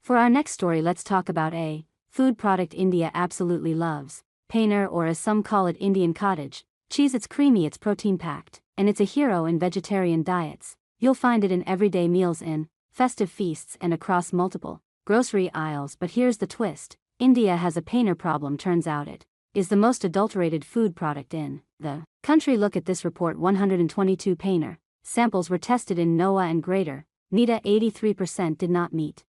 For our next story, let's talk about a food product India absolutely loves, paneer, or as some call it, Indian cottage cheese. It's creamy, it's protein-packed, and it's a hero in vegetarian diets. You'll find it in everyday meals, in festive feasts, and across multiple grocery aisles. But here's the twist: India has a paneer problem. Turns out it is the most adulterated food product in the country. Look at this report. 122 paneer samples were tested in Noida and Greater Noida. 83% did not meet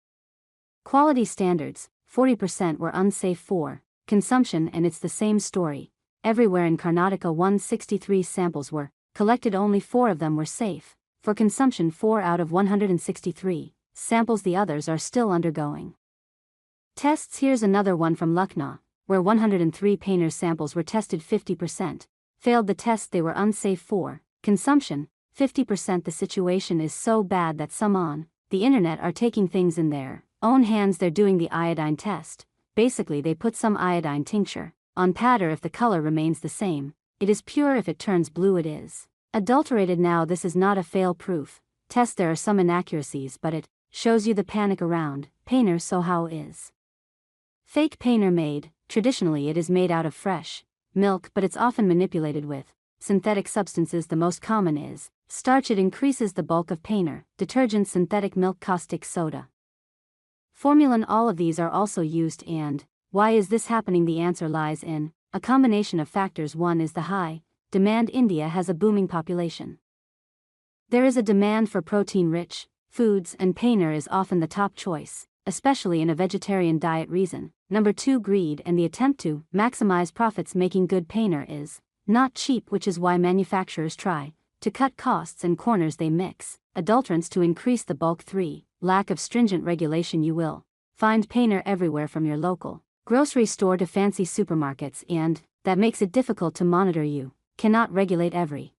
quality standards, 40% were unsafe for consumption, and it's the same story everywhere. In Karnataka, 163 samples were collected, only 4 of them were safe for consumption. 4 out of 163 samples, the others are still undergoing tests. Here's another one from Lucknow, where 103 paneer samples were tested. 50% failed the test, they were unsafe for consumption. 50%. The situation is so bad that some on the internet are taking things in their own hands. They're doing the iodine test. Basically, they put some iodine tincture on powder. If the color remains the same, it is pure. If it turns blue, it is adulterated. Now, this is not a fail-proof test. There are some inaccuracies, but it shows you the panic around paneer. So how is fake paneer made? Traditionally, it is made out of fresh milk, but it's often manipulated with synthetic substances. The most common is starch. It increases the bulk of paneer. Detergents, synthetic milk, caustic soda, formalin, all of these are also used. And why is this happening? The answer lies in a combination of factors. One is the high demand. India has a booming population. There is a demand for protein-rich foods, and paneer is often the top choice, especially in a vegetarian diet. Reason number 2, greed and the attempt to maximize profits. Making good paneer is not cheap, which is why manufacturers try to cut costs and corners. They mix adulterants to increase the bulk. 3, lack of stringent regulation. You will find paneer everywhere, from your local grocery store to fancy supermarkets, and that makes it difficult to monitor. You cannot regulate every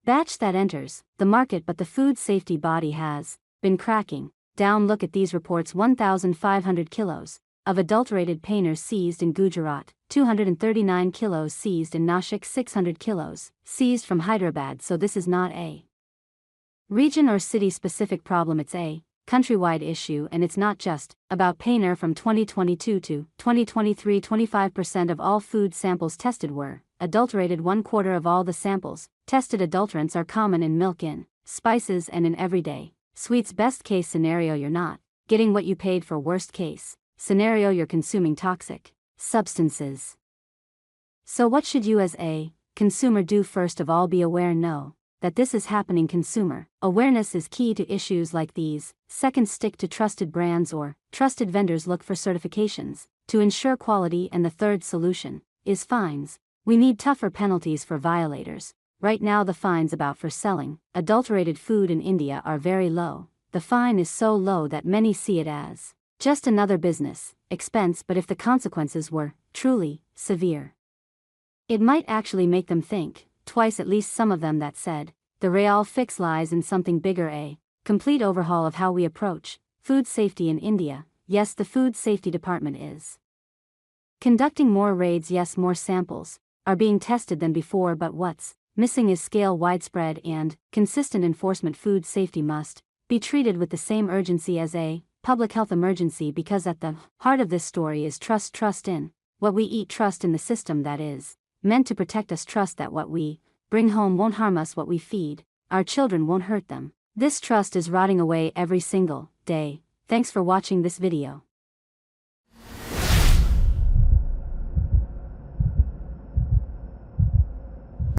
batch that enters the market, but the food safety body has been cracking down. Look at these reports: 1,500 kilos of adulterated paneer seized in Gujarat, 239 kilos seized in Nashik, 600 kilos seized from Hyderabad. So this is not a region or city-specific problem, it's a countrywide issue. And it's not just about paneer. From 2022 to 2023, 25% of all food samples tested were adulterated. 1/4 of all the samples tested adulterants are common in milk, in spices, and in everyday sweets. Best case scenario, you're not getting what you paid for. Worst case scenario, you're consuming toxic substances. So what should you as a consumer do? First of all, be aware. Know that this is happening. Consumer awareness is key to issues like these. Second, stick to trusted brands or trusted vendors. Look for certifications to ensure quality. And the third solution is fines. We need tougher penalties for violators. Right now, the fines about for selling adulterated food in India are very low. The fine is so low that many see it as just another business expense, but if the consequences were truly severe, it might actually make them think twice. At least some of them. That said, the real fix lies in something bigger: a complete overhaul of how we approach food safety in India. Yes, the Food Safety Department is conducting more raids. Yes, more samples are being tested than before, but what's missing is scale, widespread, and consistent enforcement. Food safety must be treated with the same urgency as a public health emergency, because at the heart of this story is trust. Trust in what we eat, trust in the system that is meant to protect us, trust that what we bring home won't harm us, what we feed our children won't hurt them. This trust is rotting away every single day. Thanks for watching this video.